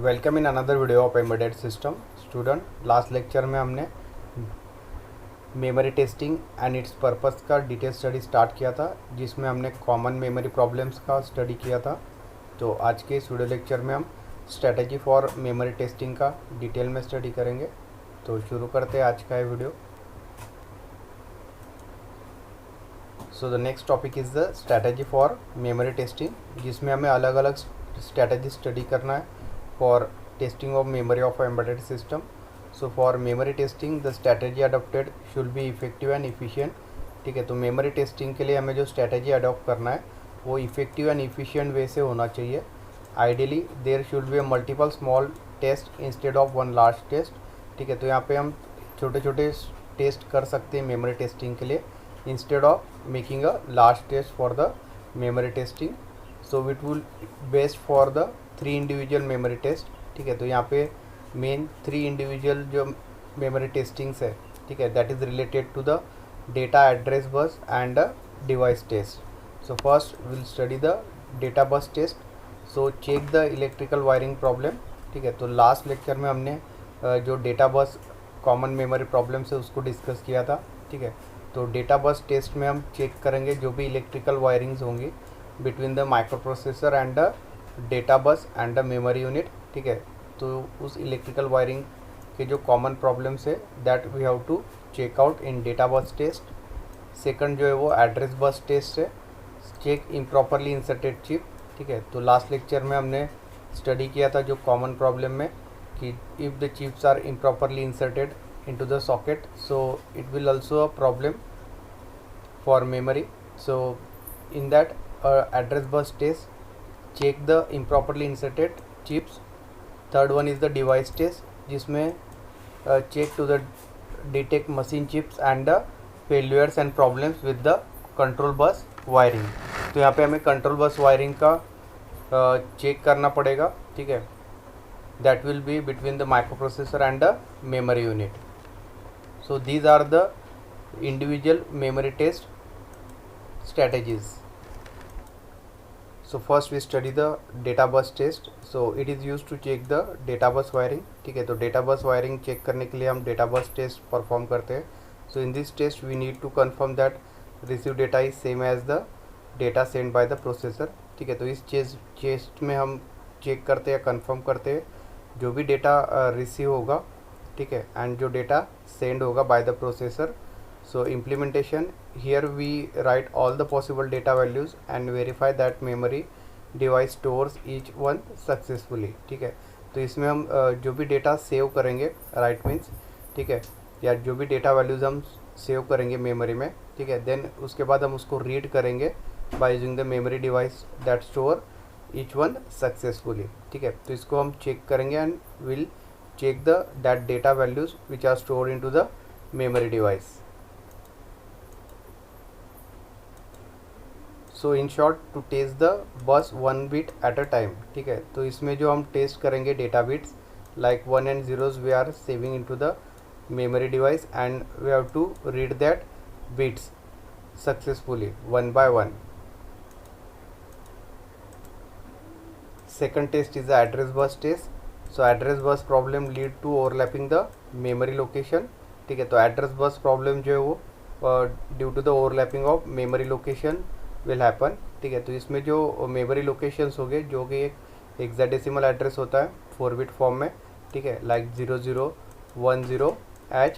Welcome in another video of embedded system student. Last lecture में हमने memory testing and it's purpose का detail study start किया था, जिसमें हमने कॉमन मेमोरी प्रॉब्लम्स का स्टडी किया था। तो आज के इस वीडियो लेक्चर में हम स्ट्रेटजी फॉर मेमोरी टेस्टिंग का डिटेल में स्टडी करेंगे। तो शुरू करते हैं आज का ये video. So the next topic is the strategy for memory testing, जिसमें हमें अलग अलग स्ट्रेटजी स्टडी करना है for testing of memory of embedded system. So for memory testing the strategy adopted should be effective and efficient। ठीक है, तो memory testing के लिए हमें जो स्ट्रैटेजी अडॉप्ट करना है वो इफेक्टिव एंड एफिशिएंट वे से होना चाहिए। Ideally there should be a multiple small test instead of one large test. ठीक है, तो यहाँ पे हम छोटे छोटे टेस्ट कर सकते हैं मेमोरी टेस्टिंग के लिए, instead of making a large test for the memory testing. So it will best for the 3 individual memory test. ठीक है, तो यहाँ पे मेन 3 इंडिविजुअल जो मेमोरी टेस्टिंग्स है, ठीक है, that is related to the data address bus and device test. So first will study the data bus test. So check the electrical wiring problem. ठीक है, तो लास्ट लेक्चर में हमने जो data bus common memory problem है उसको discuss किया था। ठीक है, तो डेटा बस टेस्ट में हम चेक करेंगे जो भी इलेक्ट्रिकल वायरिंग्स होंगी between the microprocessor and the data bus and the memory unit. ठीक है, तो उस इलेक्ट्रिकल वायरिंग के जो कॉमन प्रॉब्लम्स है that we have to check out in data bus test. Second जो है वो एड्रेस बस टेस्ट है, चेक इम्प्रॉपरली इंसर्टेड चिप। ठीक है, तो लास्ट लेक्चर में हमने स्टडी किया था जो कॉमन प्रॉब्लम में कि if the chips are improperly inserted into the socket so it will also a problem for memory. So in that address bus test check the improperly inserted chips। third one is the device test, जिसमें check to the detect machine chips and the failures and problems with the control bus wiring। तो यहाँ पे हमें control bus wiring का check करना पड़ेगा। ठीक है, that will be between the microprocessor and the memory unit। so these are the individual memory test strategies। So first we study the data bus test। so it is used to check the data bus wiring। ठीक है, तो data bus wiring check करने के लिए हम data bus test perform करते हैं। so in this test we need to confirm that receive data is same as the data sent by the processor। ठीक है, तो इस टेस्ट में हम चेक करते हैं, कंफर्म करते हैं जो भी डेटा रिसीव होगा, ठीक है, एंड जो डेटा सेंड होगा by the processor. so implementation here we write all the possible data values and verify that memory device stores each one successfully। ठीक है, तो इसमें हम जो भी डेटा सेव करेंगे, राइट मीन्स, ठीक है, या जो भी डेटा वैल्यूज़ हम सेव करेंगे मेमोरी में, ठीक है, देन उसके बाद हम उसको रीड करेंगे by using the memory device that store each one successfully. ठीक है, तो इसको हम चेक करेंगे and will check the that data values which are store into the memory device. So in short to test the bus 1 bit eight a time. ठीक है, तो इसमें जो हम टेस्ट करेंगे data bits like 1 and 0s we are saving into the memory device and we have to read that bits successfully 1 by 1। second test is the address bus test। so address bus problem lead to overlapping the memory location। ठीक है, तो address bus problem जो है वो due to the overlapping of memory location will happen. ठीक है, तो इसमें जो मेमोरी लोकेशंस हो गए जो कि एक हेक्साडेसिमल एड्रेस होता है 4 बिट फॉर्म में, ठीक है, like 0010H।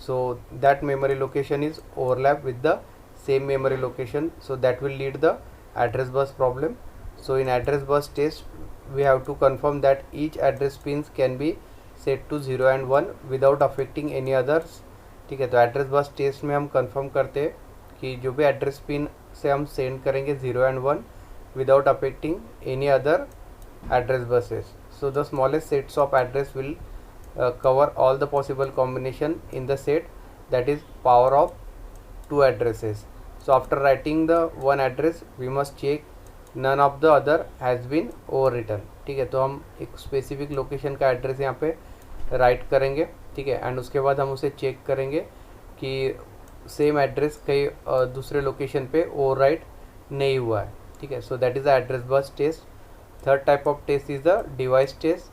So that memory location is overlap with the same memory location, so that will lead the address bus problem. So in address bus test we have to confirm that each address pins can be set to 0 and 1 without affecting any others. ठीक है, तो address bus test में हम confirm करते हैं कि जो भी एड्रेस पिन से हम सेंड करेंगे 0 and 1 without affecting any other address buses. So the smallest sets of address will cover all the possible combination in the set that is power of 2 addresses. So after writing the one address we must check none of the other has been overwritten. ठीक है, तो हम एक specific location का address यहाँ पे right करेंगे, ठीक है, एंड उसके बाद हम उसे चेक करेंगे कि सेम एड्रेस कहीं दूसरे लोकेशन पे ओवरराइट नहीं हुआ है। ठीक है, so that is the address bus test. Third type of test is the device test.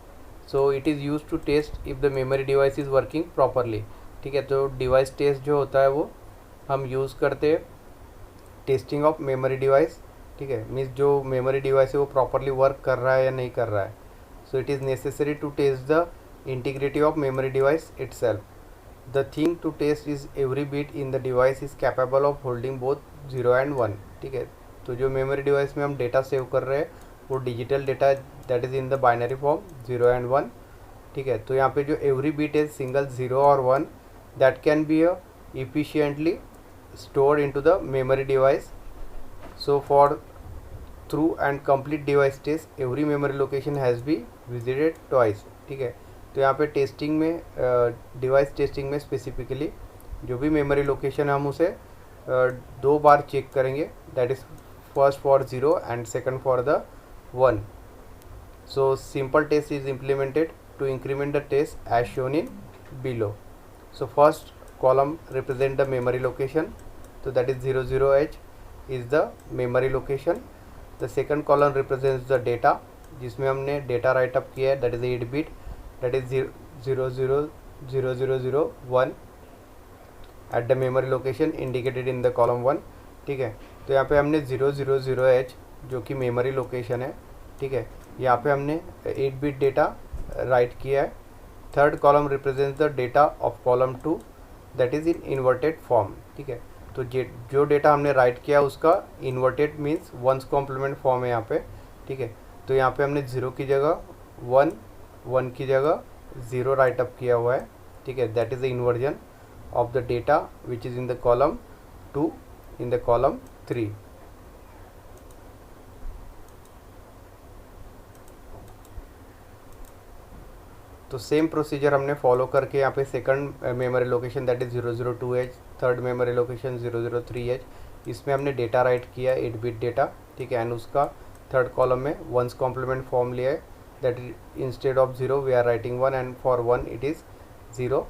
So it is used to test if the memory device is working properly. ठीक है, तो डिवाइस टेस्ट जो होता है वो हम यूज़ करते हैं टेस्टिंग ऑफ मेमोरी डिवाइस. ठीक है, मीन्स जो मेमोरी डिवाइस है वो प्रॉपरली वर्क कर रहा है या नहीं कर रहा है. So it is necessary to test the integrity of memory device itself. The thing to test is every bit in the device is capable of holding both 0 and 1. ठीक है, तो जो मेमोरी डिवाइस में हम डेटा सेव कर रहे हैं वो digital data that is in the binary form 0 and 1. ठीक है, तो यहाँ पे जो एवरी बिट है सिंगल 0 और 1 that can B efficiently stored into the memory device. So for through and complete device test every memory location has been visited twice. ठीक है, तो यहाँ पे टेस्टिंग में डिवाइस टेस्टिंग में स्पेसिफिकली जो भी मेमोरी लोकेशन है हम उसे दो बार चेक करेंगे. That is first for 0 and second for the 1. So simple test is implemented to increment the test as shown in below. So first column represent the memory location, so that is 00H is the memory location. The second column represents the data जिसमें हमने data right up किया है, that is 8 bit, that is 000001 at the memory location indicated in the column 1. ठीक है, तो यहाँ पे हमने 000H जो कि मेमोरी लोकेशन है. ठीक है, यहाँ पे हमने 8 बिट डेटा राइट किया है. Third column represents the data of column 2 that is in inverted form. ठीक है, तो जो डेटा हमने राइट किया उसका inverted means one's complement form है यहाँ पे. ठीक है, तो यहाँ पे हमने 0 की जगह 1, 1 की जगह 0 राइट अप किया हुआ है. ठीक है, that is the inversion of the data which is in the column 2 in the column 3. तो सेम प्रोसीजर हमने फॉलो करके यहाँ पे second memory location that is 002H, third memory location 003H, इसमें हमने डेटा राइट किया 8 बिट डेटा. ठीक है, एंड उसका थर्ड कॉलम में वंस कॉम्प्लीमेंट फॉर्म लिया है. That instead of 0 we are writing 1 and for 1 it is 0.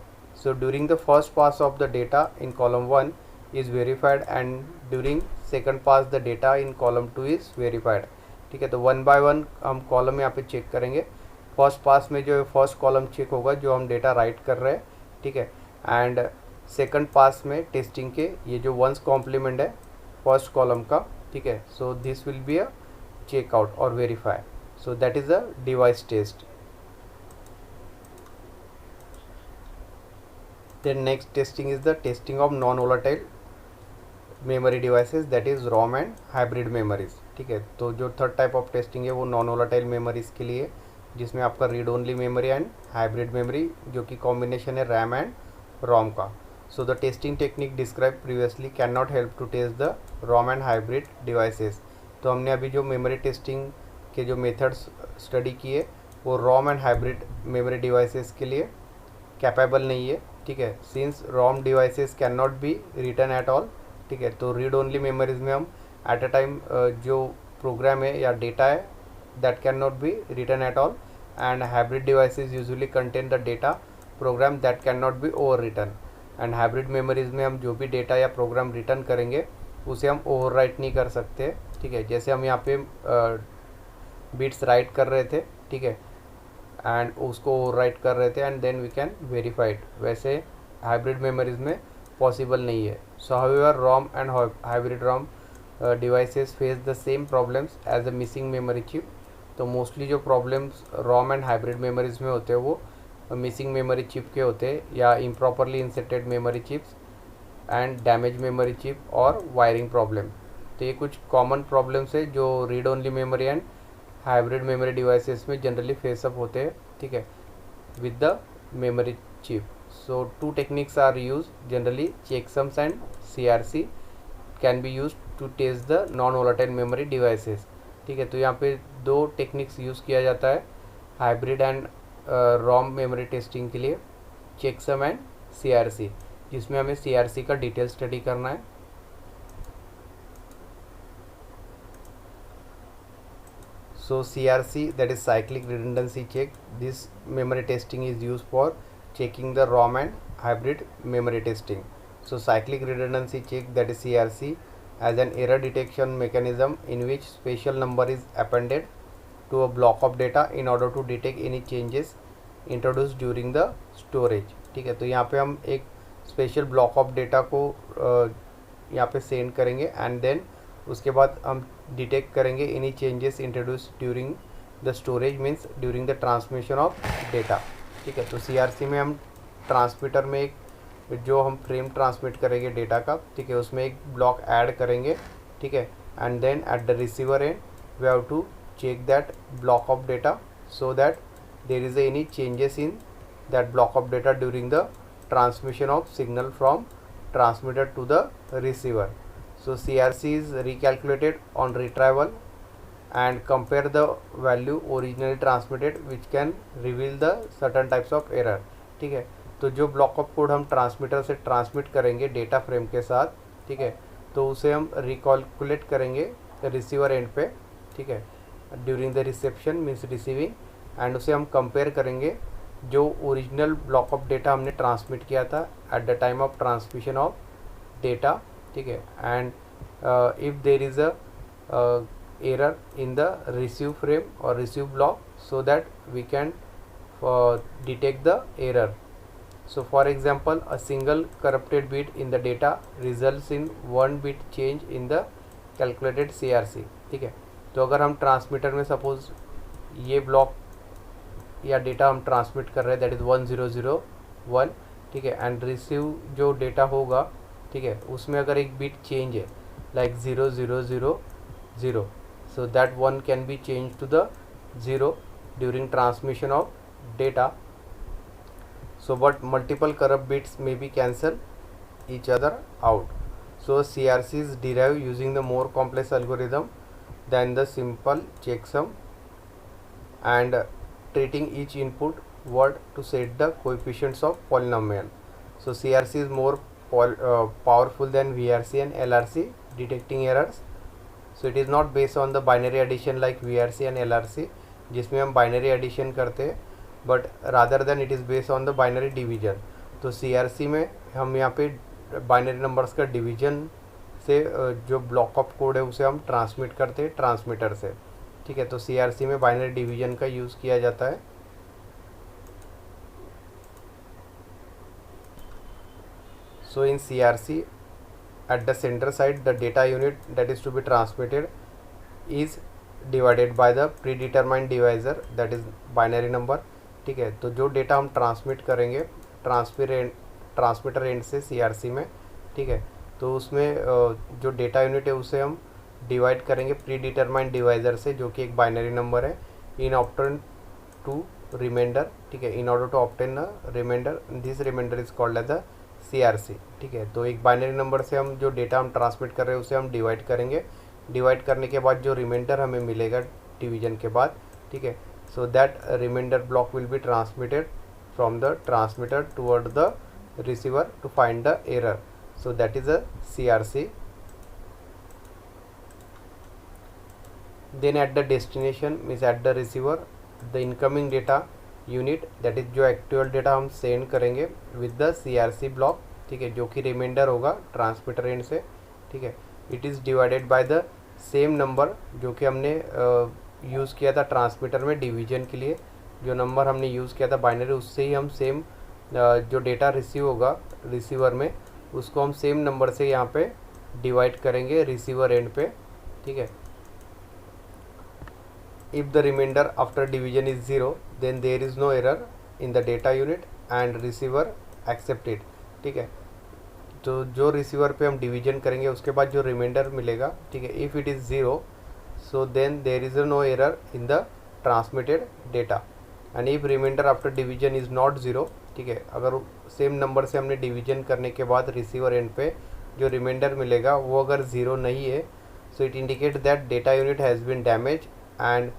So during the first pass of the data in column 1 is verified and during second pass the data in column 2 is verified. ठीक है, तो 1 bye 1 हम column यहाँ पे check करेंगे. First pass में जो first column check होगा जो हम डेटा राइट कर रहे हैं. ठीक है, एंड सेकंड पास में टेस्टिंग के ये जो वंस कॉम्प्लीमेंट है फर्स्ट कॉलम का. ठीक है, so this will be a checkout और verify. So that is a device test. Then next testing is the testing of non volatile memory devices that is ROM and hybrid memories. ठीक है, तो जो third type of testing है वो non volatile memories के लिए जिसमें आपका read only memory and hybrid memory जो कि कॉम्बिनेशन है रैम एंड रोम का. So the testing technique describe previously can not help to test the ROM and hybrid devices. तो हमने अभी जो मेमोरी टेस्टिंग के जो मेथड्स स्टडी किए वो ROM and hybrid memory devices के लिए कैपेबल नहीं है. ठीक है, since ROM devices can not be written at all. ठीक है, तो रीड ओनली मेमोरीज में हम एट अ टाइम जो प्रोग्राम है या डेटा है that cannot be written at all, and hybrid devices usually contain the data program that cannot be overwritten. and hybrid memories में हम जो भी डेटा या प्रोग्राम रिटर्न करेंगे उसे हम ओवरराइट नहीं कर सकते. ठीक है, जैसे हम यहाँ पे बिट्स राइट कर रहे थे. ठीक है, एंड उसको ओवरराइट कर रहे थे and then we can verify it, वैसे हाइब्रिड मेमोरीज में पॉसिबल नहीं है. So however ROM and hybrid ROM devices face the same problems as a missing memory chip. तो मोस्टली जो problems ROM and hybrid memories में होते हैं वो मिसिंग मेमोरी चिप के होते हैं या improperly inserted memory chips and damage memory chip और वायरिंग प्रॉब्लम. तो ये कुछ कॉमन प्रॉब्लम्स है जो read only memory and hybrid memory devices में जनरली फेसअप होते हैं. ठीक है, with the memory chip. So two techniques are use generally, checksums and CRC can be use to test the non volatile memory devices. ठीक है, तो यहाँ पे दो टेक्निक्स यूज़ किया जाता है hybrid and ROM memory testing के लिए, चेकसम एंड CRC, जिसमें हमें CRC का डिटेल स्टडी करना है. So CRC that is cyclic redundancy check. This memory testing is use for checking the ROM and hybrid memory testing. So cyclic redundancy check that is CRC as an error detection mechanism in which special number is appended to a block of data in order to detect any changes introduced during the storage। ठीक है, तो यहाँ पे हम एक special block of data को यहाँ पे सेंड करेंगे एंड देन उसके बाद हम डिटेक्ट करेंगे any changes introduce during the storage, means during the transmission of data. ठीक है, तो CRC में हम ट्रांसमीटर में एक जो हम फ्रेम ट्रांसमिट करेंगे डेटा का, ठीक है, उसमें एक ब्लॉक ऐड करेंगे। ठीक है, and then at the receiver end we have to check that block of data so that there is any changes in that block of data during the transmission of signal from transmitter to the receiver. So CRC is recalculated on retrieval and compare the value originally transmitted which can reveal the certain types of error। ठीक है, तो जो block of code हम transmitter से transmit करेंगे data frame के साथ, ठीक है, तो उसे हम रिकैलकुलेट करेंगे रिसीवर एंड पे। ठीक है, during the reception means receiving, and उसे हम कंपेयर करेंगे जो ओरिजिनल ब्लॉक ऑफ डेटा हमने ट्रांसमिट किया था at the time of transmission of data. ठीक है, and if there is a error in the receive frame और receive block so that we can detect the error. So for example, a single corrupted bit in the data results in 1 bit change in the calculated CRC। ठीक है, तो अगर हम transmitter में suppose ये block या data हम transmit कर रहे हैं दैट इज़ 1001। ठीक है, एंड रिसीव जो डेटा होगा, ठीक है, उसमें अगर एक बिट चेंज है like 0000, so that 1 can be change to the 0 during transmission of data. So but multiple corrupt bits may be cancel each other out. So CRC is derived using the more complex algorithm than the simple checksum and treating each input word to set the coefficients of polynomial. So CRC is more powerful than VRC and LRC detecting errors. So it is not based on the binary addition like VRC and LRC जिसमें हम binary addition करते हैं, but rather than it is based on the binary division. तो CRC में हम यहाँ पे binary numbers का डिवीजन से जो ब्लॉक ऑफ कोड है उसे हम ट्रांसमिट करते हैं ट्रांसमीटर से। ठीक है, तो CRC में बाइनरी डिवीजन का यूज़ किया जाता है। सो इन CRC at the center side the data unit that is to be transmitted is divided by the predetermined divisor that is binary number। ठीक है, तो जो डेटा हम ट्रांसमिट करेंगे ट्रांसमीटर एंड से CRC में, ठीक है, तो उसमें जो डेटा यूनिट है उसे हम डिवाइड करेंगे प्री डिटरमाइंड डिवाइज़र से जो कि एक बाइनरी नंबर है इन ऑप्टेन टू रिमाइंडर। ठीक है, in order to obtain a remainder, this remainder is called as the CRC। ठीक है, तो एक बाइनरी नंबर से हम जो डेटा हम ट्रांसमिट कर रहे हैं उसे हम डिवाइड करेंगे। डिवाइड करने के बाद जो रिमाइंडर हमें मिलेगा डिवीजन के बाद, ठीक है, so that remainder block will be transmitted from the transmitter toward the receiver to find the error। so that is a CRC। then at the destination means at the receiver the incoming data unit that is जो actual data हम send करेंगे with the CRC block। ठीक है, जो कि reminder होगा transmitter and से। ठीक है, it is divided by the same number जो कि हमने यूज़ किया था ट्रांसमीटर में डिवीजन के लिए। जो नंबर हमने यूज़ किया था बाइनरी उससे ही हम सेम जो डेटा रिसीव होगा रिसीवर में उसको हम सेम नंबर से यहाँ पे डिवाइड करेंगे रिसीवर एंड पे। ठीक है, if the remainder after division is 0 then there is no error in the data unit and receiver accepted. ठीक है, तो जो रिसीवर पे हम डिवीजन करेंगे उसके बाद जो रिमाइंडर मिलेगा, ठीक है, if it is 0 so then there is no error in the transmitted data and if remainder after division is not 0। ठीक है, अगर सेम नंबर से हमने डिवीजन करने के बाद रिसीवर एंड पे जो रिमाइंडर मिलेगा वो अगर 0 नहीं है so it indicate that data unit has been damage and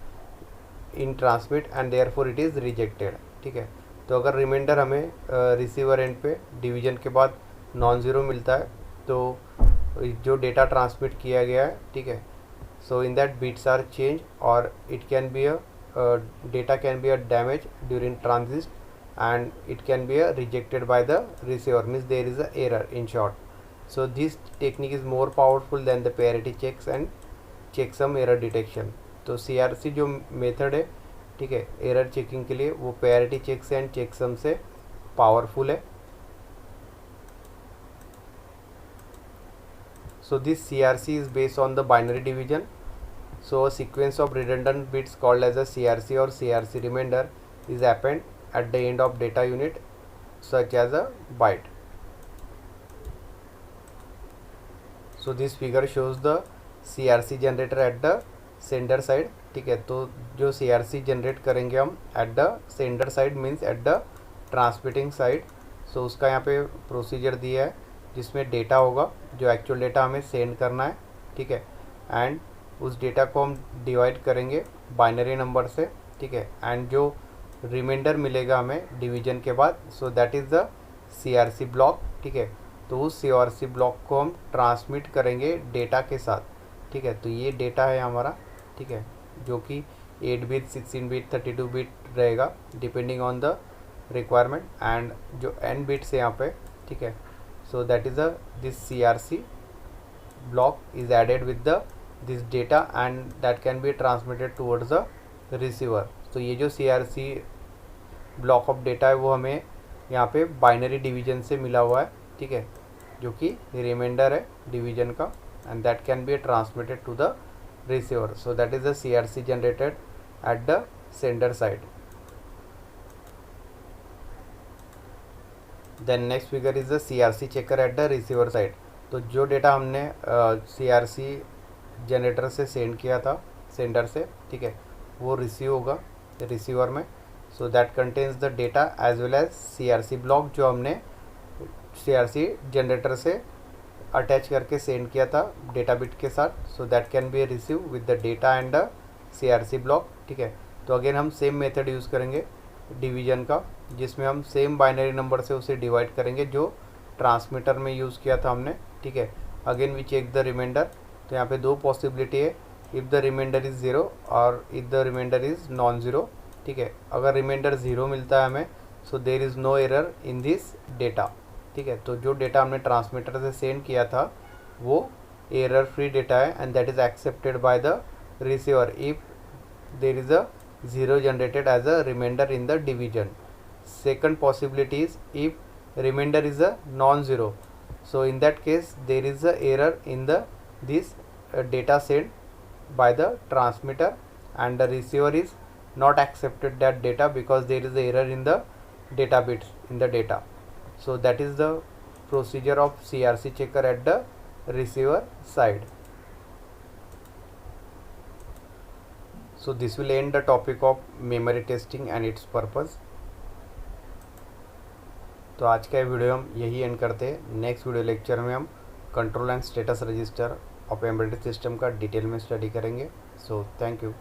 in transmit and therefore it is rejected. ठीक है, तो अगर रिमाइंडर हमें रिसीवर एंड पे डिवीजन के बाद नॉन ज़ीरो मिलता है तो जो डेटा ट्रांसमिट किया गया है, ठीक है, so in that bits are changed or it can be a data can be a damage during transit and it can be a rejected by the receiver, means there is a error in short। so this technique is more powerful than the parity checks and checksum error detection। तो CRC जो method है, ठीक है, error checking के लिए, वो parity checks and checksum से powerful है। So this CRC is based on the binary division. So a sequence of redundant bits called as a CRC or CRC remainder is append at the end of data unit such as a byte. So this figure shows the CRC generator at the sender side, ठीक है। तो जो CRC generate करेंगे हम at the sender side means at the transmitting side. So उसका यहाँ पे procedure दिया है जिसमें डेटा होगा, जो एक्चुअल डेटा हमें सेंड करना है, ठीक है। एंड उस डेटा को हम डिवाइड करेंगे बाइनरी नंबर से, ठीक है। एंड जो रिमाइंडर मिलेगा हमें डिवीजन के बाद, सो that is the CRC block, ठीक है। तो उस CRC ब्लॉक को हम ट्रांसमिट करेंगे डेटा के साथ, ठीक है। तो ये डेटा है हमारा, ठीक है, जो कि 8 बिट, 16 बिट, 32 बिट रहेगा depending on the requirement. And जो n बिट्स है यहाँ पे, ठीक है, so that is this CRC block is added with the this data and that can be transmitted towards the receiver. तो ये जो CRC block of data है वो हमें यहाँ पे बाइनरी डिवीजन से मिला हुआ है, ठीक है, जो कि रिमाइंडर है डिवीजन का, and that can be transmitted to the receiver. So that is the CRC generated at the sender side. Then next figure is the CRC checker at the receiver side. तो जो data हमने CRC generator से send किया था sender से, ठीक है, वो रिसीव होगा रिसीवर में। So that contains the data as well as CRC block जो हमने CRC जनरेटर से अटैच करके सेंड किया था डेटा बिट के साथ। So that can be receive with the data and the CRC block, ठीक है। तो अगेन हम सेम मेथड यूज़ करेंगे डिवीजन का, जिसमें हम सेम बाइनरी नंबर से उसे डिवाइड करेंगे जो ट्रांसमीटर में यूज़ किया था हमने, ठीक है। Again we check the remainder. तो यहाँ पे दो पॉसिबिलिटी है, if the remainder is zero और if the remainder is non zero, ठीक है। अगर रिमाइंडर ज़ीरो मिलता है हमें, so there is no error in this data, ठीक है। तो जो डेटा हमने ट्रांसमीटर से सेंड किया था वो एरर फ्री डेटा है and that is accepted by the receiver if there is a zero generated as a remainder in the division. Second possibility is if remainder is a non-zero, so in that case there is a error in the this data sent by the transmitter and the receiver is not accepted that data because there is a error in the data bits in the data. So that is the procedure of CRC checker at the receiver side. So this will end the topic of memory testing and its purpose. तो आज का video हम यही and करते हैं। Next video lecture में हम control and status register of embedded system का डिटेल में स्टडी करेंगे। So thank you.